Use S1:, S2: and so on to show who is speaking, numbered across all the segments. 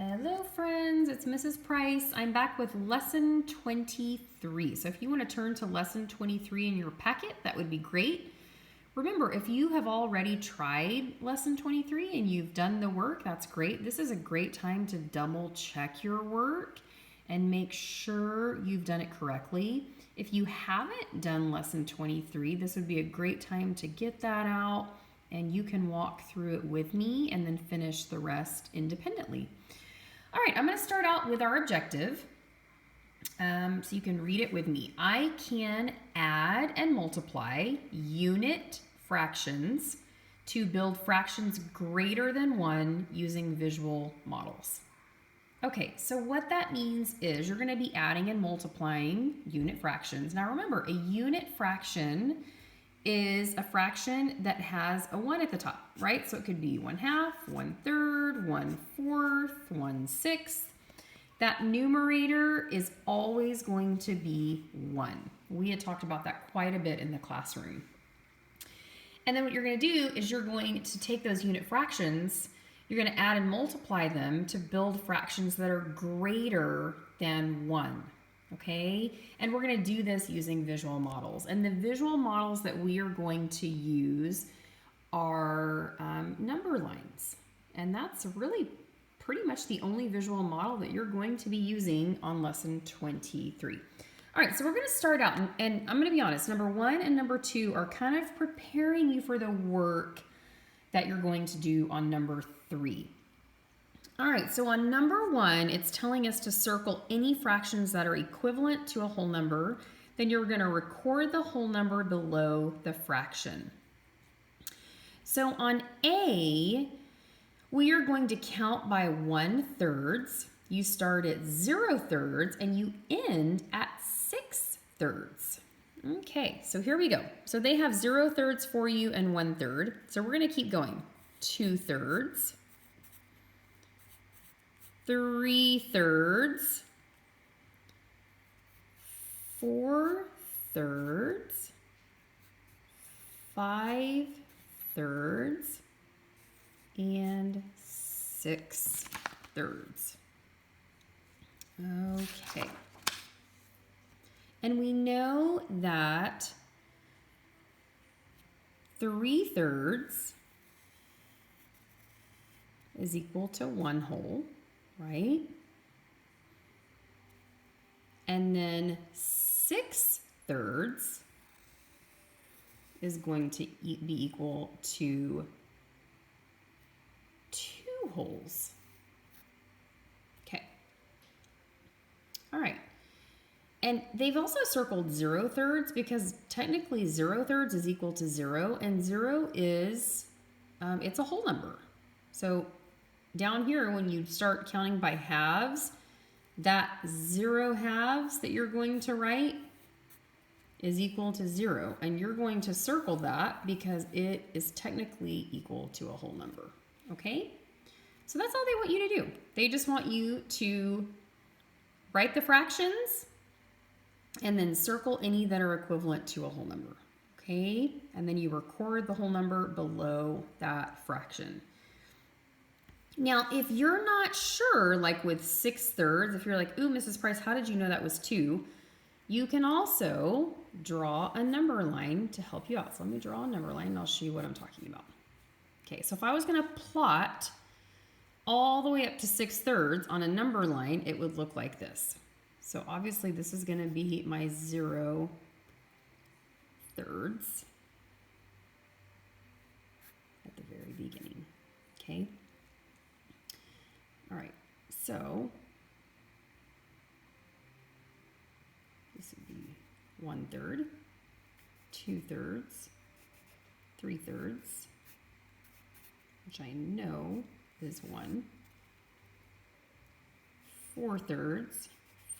S1: Hello friends, it's Mrs. Price. I'm back with lesson 23. So if you want to turn to lesson 23 in your packet, that would be great. Remember, if you have already tried lesson 23 and you've done the work, that's great. This is a great time to double check your work and make sure you've done it correctly. If you haven't done lesson 23, this would be a great time to get that out and you can walk through it with me and then finish the rest independently. All right, I'm going to start out with our objective, so you can read it with me. I can add and multiply unit fractions to build fractions greater than 1 using visual models. Okay, so what that means is you're going to be adding and multiplying unit fractions. Now remember, a unit fraction is a fraction that has a 1 at the top, right? So it could be 1/2, 1/3, 1/4, 1/6. That numerator is always going to be 1. We had talked about that quite a bit in the classroom. And then what you're going to do is you're going to take those unit fractions, you're going to add and multiply them to build fractions that are greater than 1. Okay, and we're going to do this using visual models. And the visual models that we are going to use are number lines. And that's really pretty much the only visual model that you're going to be using on lesson 23. All right, so we're going to start out, and I'm going to be honest, number 1 and number 2 are kind of preparing you for the work that you're going to do on number 3. All right, so on number 1, it's telling us to circle any fractions that are equivalent to a whole number. Then you're going to record the whole number below the fraction. So on A, we are going to count by 1/3. You start at 0/3 and you end at 6/3. Okay, so here we go. So they have 0/3 for you and 1/3. So we're going to keep going. 2/3. 3/3, 4/3, 5/3, and 6/3. Okay. And we know that 3/3 is equal to 1 whole. Right? And then 6/3 is going to be equal to 2 wholes. Okay. All right. And they've also circled 0/3 because technically 0/3 is equal to 0, and 0 is, it's a whole number. So down here, when you start counting by halves, that 0 halves that you're going to write is equal to 0. And you're going to circle that because it is technically equal to a whole number. Okay? So that's all they want you to do. They just want you to write the fractions and then circle any that are equivalent to a whole number. Okay? And then you record the whole number below that fraction. Now, if you're not sure, like with 6/3, if you're like, ooh, Mrs. Price, how did you know that was 2? You can also draw a number line to help you out. So let me draw a number line and I'll show you what I'm talking about. Okay, so if I was going to plot all the way up to 6/3 on a number line, it would look like this. So obviously this is going to be my 0/3. At the very beginning, okay? All right, so this would be 1/3, 2/3, 3/3, which I know is 1, 4/3,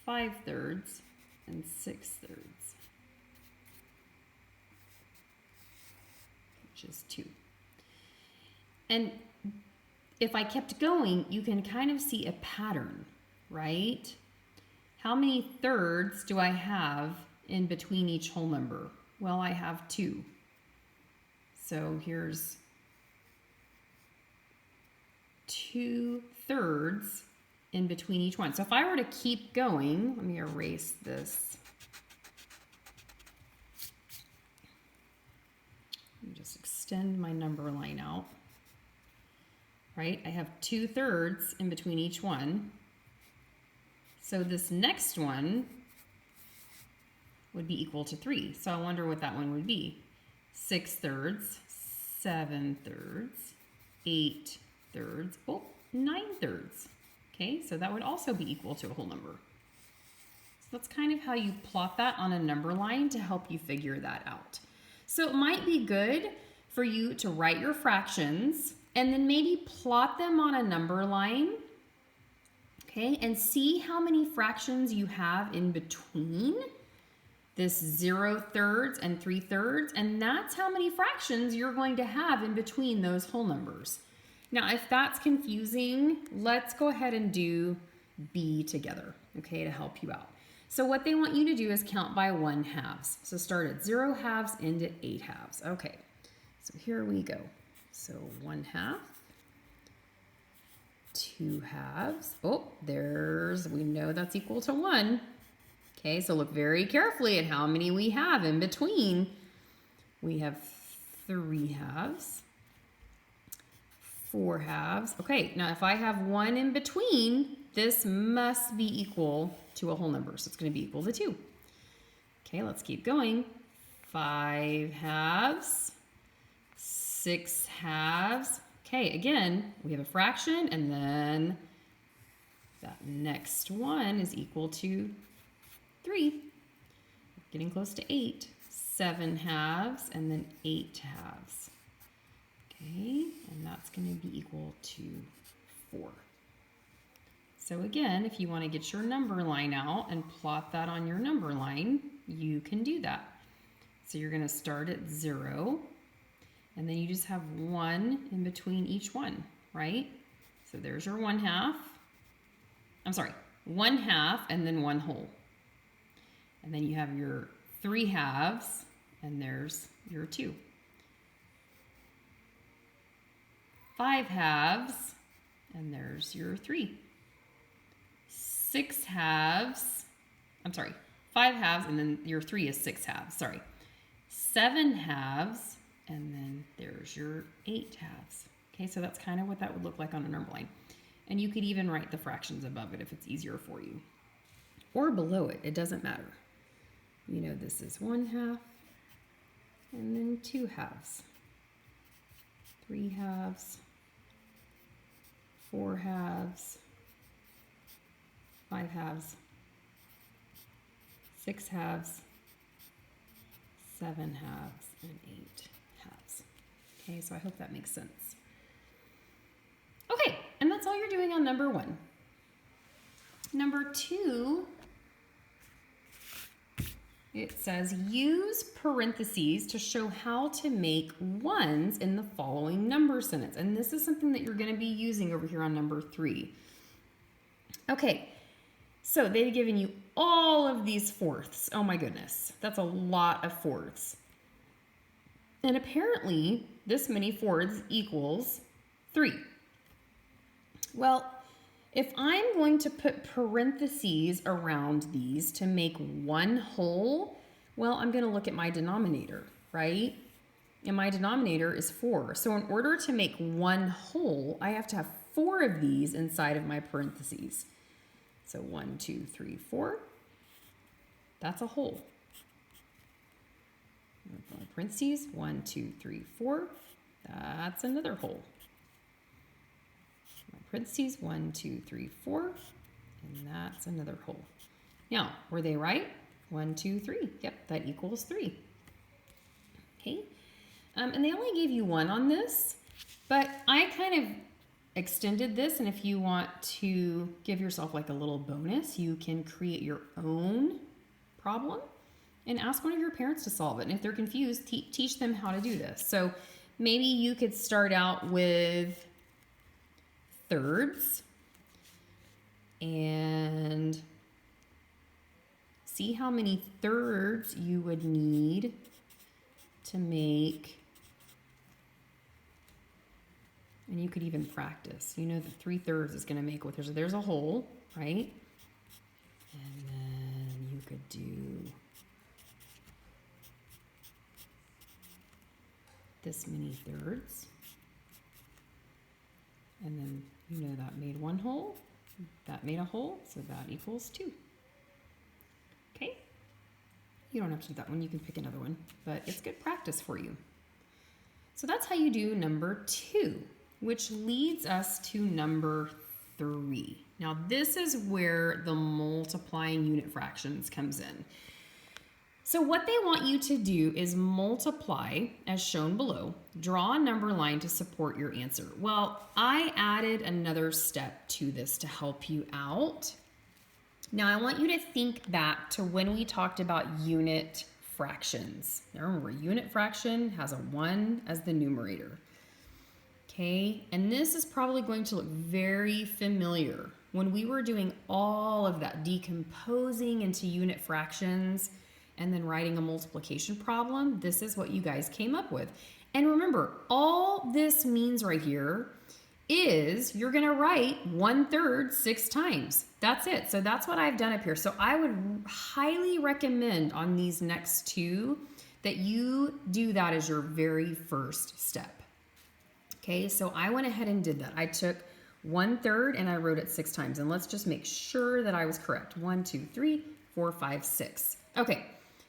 S1: 5/3, and 6/3, which is 2. And if I kept going, you can kind of see a pattern, right? How many thirds do I have in between each whole number? Well, I have 2. So here's 2/3 in between each one. So if I were to keep going, let me erase this. Let me just extend my number line out. Right? I have 2/3 in between each one. So this next one would be equal to 3. So I wonder what that one would be. 6/3, 7/3, 8/3, 9/3. Okay, so that would also be equal to a whole number. So that's kind of how you plot that on a number line to help you figure that out. So it might be good for you to write your fractions and then maybe plot them on a number line, okay, and see how many fractions you have in between this 0/3 and 3/3, and that's how many fractions you're going to have in between those whole numbers. Now, if that's confusing, let's go ahead and do B together, okay, to help you out. So what they want you to do is count by 1/2. So start at 0/2 into 8/2. Okay, so here we go. So 1/2, 2/2. Oh, we know that's equal to 1. Okay, so look very carefully at how many we have in between. We have 3/2, 4/2. Okay, now if I have 1 in between, this must be equal to a whole number. So it's going to be equal to 2. Okay, let's keep going. 5/2, 6/2. Okay, again, we have a fraction, and then that next one is equal to 3. Getting close to 8. 7/2, and then 8/2. Okay, and that's going to be equal to 4. So again, if you want to get your number line out and plot that on your number line, you can do that. So you're going to start at 0, and then you just have 1 in between each one, right? So there's your 1/2. I'm sorry, 1/2 and then 1 whole. And then you have your 3/2, and there's your 2. 5/2, and there's your 3. 6/2, I'm sorry, 5/2, and then your 3 is 6/2, sorry. 7/2, and then there's your 8/2. Okay, so that's kind of what that would look like on a number line. And you could even write the fractions above it if it's easier for you. Or below it, it doesn't matter. You know, this is 1/2, and then 2/2, 3/2, 4/2, 5/2, 6/2, 7/2, and 8/2. Okay, so I hope that makes sense. Okay, and that's all you're doing on number 1. Number 2, it says use parentheses to show how to make ones in the following number sentence. And this is something that you're going to be using over here on number 3. Okay, so they've given you all of these fourths. Oh my goodness, that's a lot of fourths. And apparently this many fourths equals 3. Well, if I'm going to put parentheses around these to make 1 whole, well, I'm going to look at my denominator, right? And my denominator is 4. So in order to make 1 whole, I have to have 4 of these inside of my parentheses. So 1, 2, 3, 4. That's a whole. Parentheses, 1, 2, 3, 4. That's another whole. Parentheses, 1, 2, 3, 4, and that's another whole. Now, were they right? 1, 2, 3. Yep, that equals 3. Okay, and they only gave you 1 on this, but I kind of extended this, and if you want to give yourself like a little bonus, you can create your own problem and ask one of your parents to solve it. And if they're confused, teach them how to do this. So maybe you could start out with thirds and see how many thirds you would need to make And you could even practice. You know that 3/3 is going to make what there's a hole, right? And then you could do this many thirds. And then you know that made one hole, that made a hole, so that equals 2. Okay? You don't have to do that one, you can pick another one, but it's good practice for you. So that's how you do number 2, which leads us to number 3. Now this is where the multiplying unit fractions comes in. So what they want you to do is multiply, as shown below, draw a number line to support your answer. Well, I added another step to this to help you out. Now I want you to think back to when we talked about unit fractions. Now remember, unit fraction has a 1 as the numerator. Okay, and this is probably going to look very familiar. When we were doing all of that decomposing into unit fractions and then writing a multiplication problem, this is what you guys came up with. And remember, all this means right here is you're gonna write 1/3 6 times. That's it. So that's what I've done up here. So I would highly recommend on these next 2 that you do that as your very first step. Okay, so I went ahead and did that. I took 1/3 and I wrote it 6 times. And let's just make sure that I was correct. 1, 2, 3, 4, 5, 6. Okay,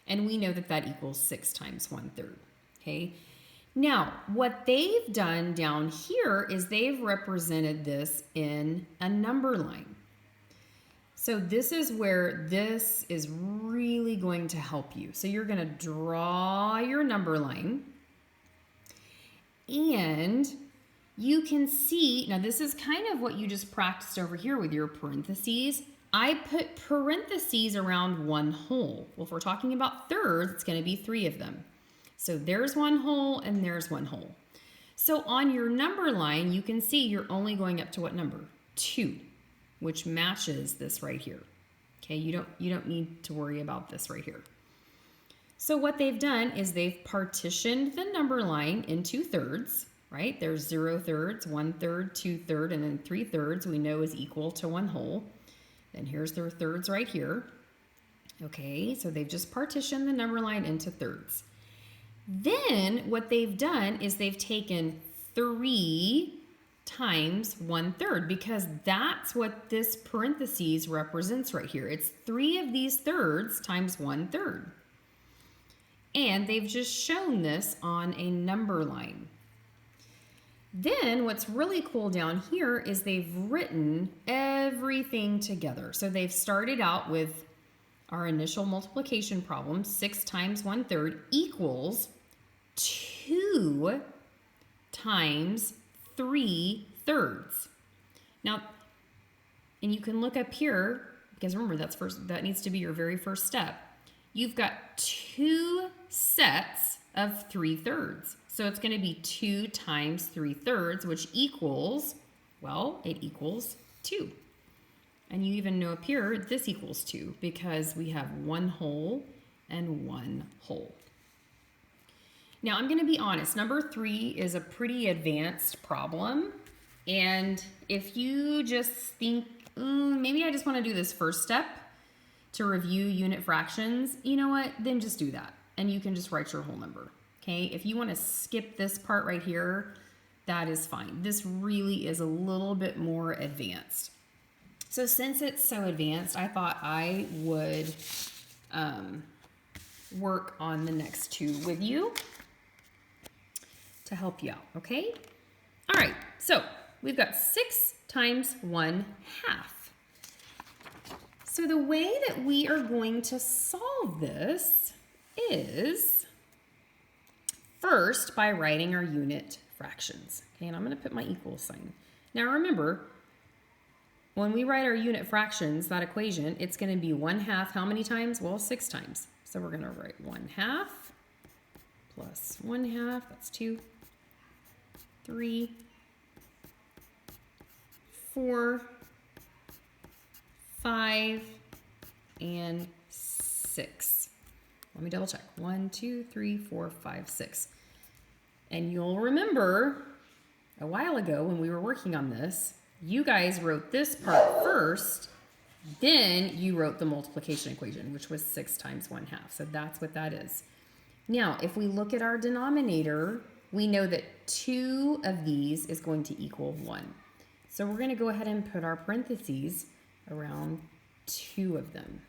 S1: and we know that that equals 6 times 1/3. Okay. Now, what they've done down here is they've represented this in a number line. So this is where this is really going to help you. So you're going to draw your number line. And you can see, now this is kind of what you just practiced over here with your parentheses. I put parentheses around one hole. Well, if we're talking about thirds, it's going to be 3 of them. So there's one hole and there's one hole. So on your number line, you can see you're only going up to what number? 2, which matches this right here. Okay, you don't need to worry about this right here. So what they've done is they've partitioned the number line into thirds, right? There's 0/3, 1/3, 2/3, and then 3/3 we know is equal to one whole. Then here's their thirds right here. Okay, so they've just partitioned the number line into thirds. Then what they've done is they've taken 3 times 1/3 because that's what this parentheses represents right here. It's 3 of these thirds times 1/3. And they've just shown this on a number line. Then what's really cool down here is they've written everything together. So they've started out with our initial multiplication problem, 6 times 1/3 equals 2 times 3/3. Now, and you can look up here, because remember that needs to be your very first step. You've got 2 sets of 3/3. So it's going to be 2 times 3/3, which equals, well, it equals 2. And you even know up here, this equals 2 because we have one whole and one whole. Now I'm going to be honest, number 3 is a pretty advanced problem. And if you just think, maybe I just want to do this first step to review unit fractions, you know what, then just do that. And you can just write your whole number. Okay, if you want to skip this part right here, that is fine. This really is a little bit more advanced. So since it's so advanced, I thought I would work on the next 2 with you to help you out, okay? All right, so we've got 6 times 1/2. So the way that we are going to solve this is first by writing our unit fractions. Okay, and I'm going to put my equal sign. Now remember, when we write our unit fractions, that equation, it's going to be 1/2 how many times? Well, 6 times. So we're going to write 1/2 plus 1/2, that's 2, 3, 4, 5, and 6. Let me double check. 1, 2, 3, 4, 5, 6. And you'll remember a while ago when we were working on this, you guys wrote this part first, then you wrote the multiplication equation, which was 6 times 1/2. So that's what that is. Now, if we look at our denominator, we know that 2 of these is going to equal 1. So we're going to go ahead and put our parentheses around 2 of them.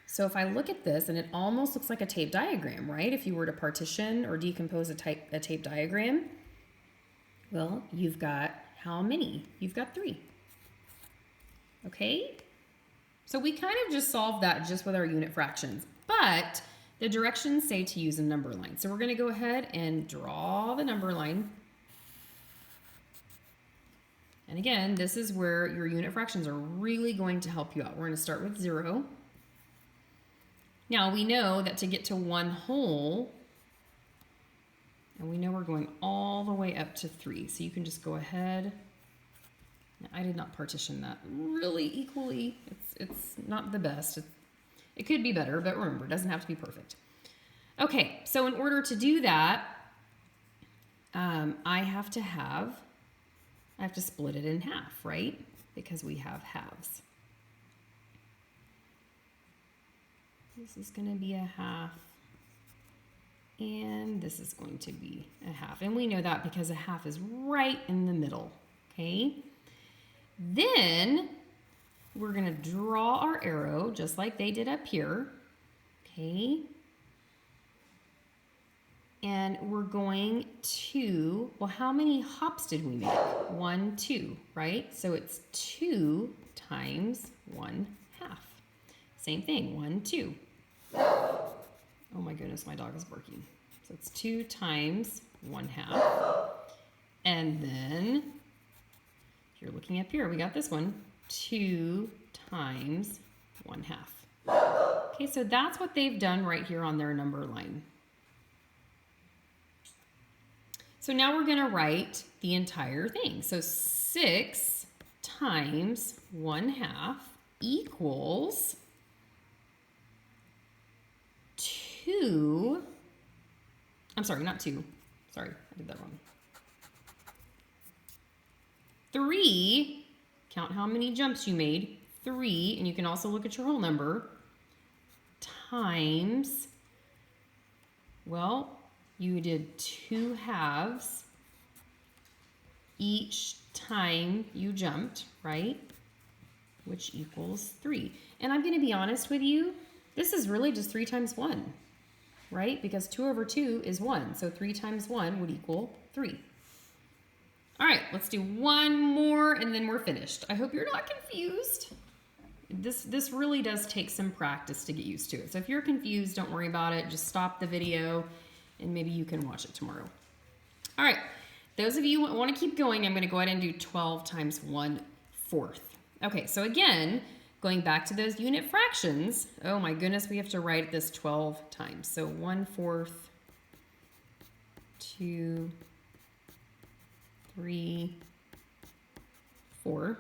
S1: So if I look at this, and it almost looks like a tape diagram, right? If you were to partition or decompose a tape diagram, well, you've got how many? You've got 3. Okay? So we kind of just solved that just with our unit fractions, but the directions say to use a number line. So we're going to go ahead and draw the number line. And again, this is where your unit fractions are really going to help you out. We're going to start with 0. Now we know that to get to 1 whole, and we know we're going all the way up to 3. So you can just go ahead. Now, I did not partition that really equally. It's not the best. It could be better, but remember, it doesn't have to be perfect. Okay, so in order to do that, I have to split it in half, right? Because we have halves. This is going to be a half, and this is going to be a half. And we know that because a half is right in the middle, okay? Then we're going to draw our arrow just like they did up here, okay? And we're going to, well, how many hops did we make? 1, 2, right? So it's 2 times 1/2. Same thing, 1, 2. Oh my goodness, my dog is barking. So it's 2 times 1/2. And then, if you're looking up here, we got this one, 2 times 1/2. Okay, so that's what they've done right here on their number line. So now we're going to write the entire thing. So 6 times 1/2 equals 2. I'm sorry, not 2. Sorry, I did that wrong. 3. Count how many jumps you made. 3, and you can also look at your whole number, times, well, you did 2 halves each time you jumped, right? Which equals 3. And I'm going to be honest with you, this is really just 3 times 1, right? Because 2 over 2 is 1, so 3 times 1 would equal 3. All right, let's do one more and then we're finished. I hope you're not confused. This really does take some practice to get used to it. So if you're confused, don't worry about it. Just stop the video and maybe you can watch it tomorrow. All right, those of you who want to keep going, I'm going to go ahead and do 12 times 1/4. Okay, so again, going back to those unit fractions, oh my goodness, we have to write this 12 times. So 1/4, 2, 3, 4,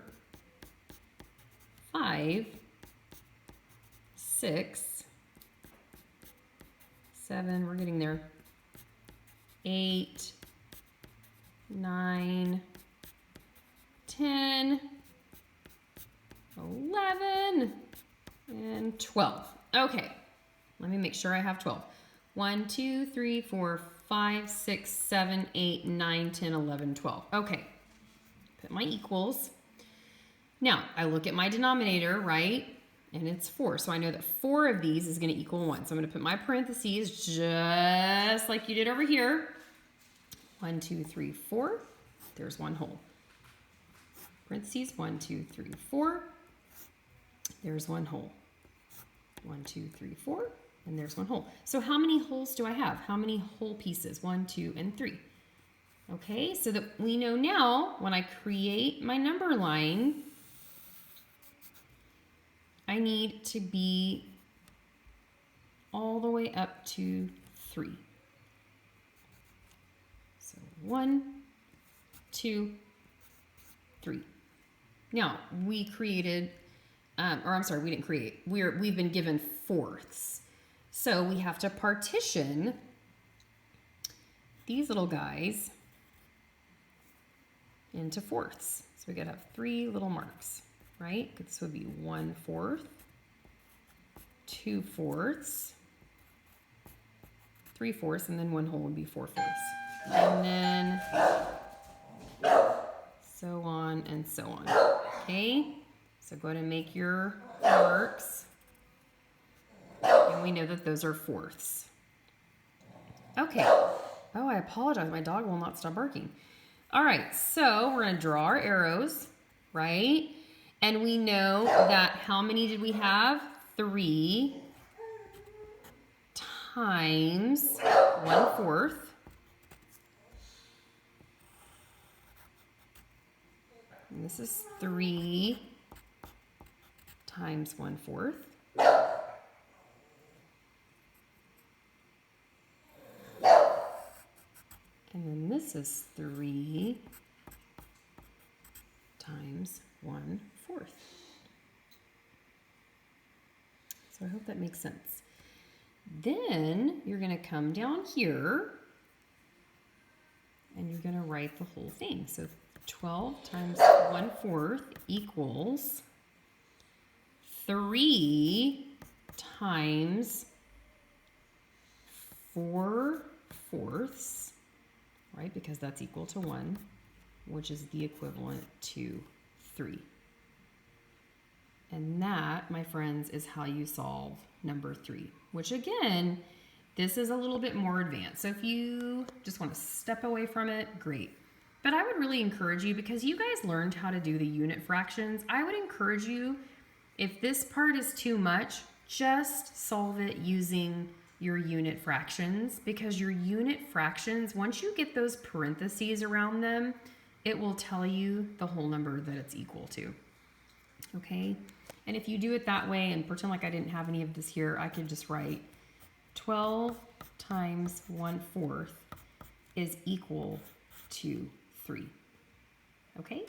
S1: 5, 6, 7, we're getting there, 8, 9, 10, 11, and 12. Okay, let me make sure I have 12. 1, 2, 3, 4, 5, 6, 7, 8, 9, 10, 11, 12. Okay, put my equals. Now, I look at my denominator, right? And it's 4. So I know that 4 of these is going to equal 1. So I'm going to put my parentheses just like you did over here. 1, 2, 3, 4. There's 1 whole. Parentheses, 1, 2, 3, 4. There's 1 whole. 1, 2, 3, 4. And there's 1 whole. So how many wholes do I have? How many whole pieces? 1, 2, and 3. Okay, so that we know now when I create my number line, I need to be all the way up to 3. So 1, 2, 3. Now we created, or I'm sorry, we didn't create. We've been given fourths. So we have to partition these little guys into fourths. So we gotta have 3 little marks, right? This would be 1/4, 2/4, 3/4, and then 1 whole would be 4/4. And then so on and so on. Okay, so go ahead and make your marks. And we know that those are fourths. Okay. Oh, I apologize. My dog will not stop barking. All right, so we're gonna draw our arrows, right? And we know that how many did we have? 3 times 1/4. And this is 3 times 1/4. And then this is 3 times 1/4. So I hope that makes sense. Then you're going to come down here and you're going to write the whole thing. So 12 times 1/4 equals 3 times 4/4, right? Because that's equal to 1, which is the equivalent to 3. And that, my friends, is how you solve number 3, which again, this is a little bit more advanced. So if you just want to step away from it, great. But I would really encourage you, because you guys learned how to do the unit fractions, I would encourage you, if this part is too much, just solve it using your unit fractions, because your unit fractions, once you get those parentheses around them, it will tell you the whole number that it's equal to. Okay? And if you do it that way and pretend like I didn't have any of this here, I could just write 12 times 1/4 is equal to 3. Okay?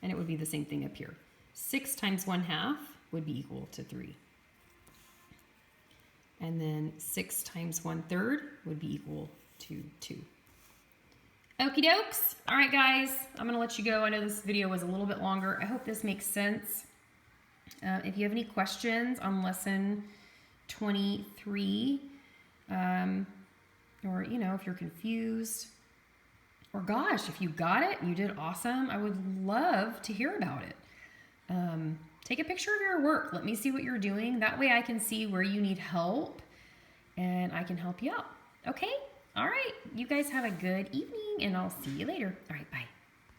S1: And it would be the same thing up here. 6 times 1/2 would be equal to 3. And then 6 times 1/3 would be equal to 2. Okie dokes. All right, guys, I'm going to let you go. I know this video was a little bit longer. I hope this makes sense. If you have any questions on lesson 23, or, you know, if you're confused, or gosh, if you got it, you did awesome. I would love to hear about it. Take a picture of your work. Let me see what you're doing. That way I can see where you need help and I can help you out. Okay? All right. You guys have a good evening and I'll see you later. All right. Bye.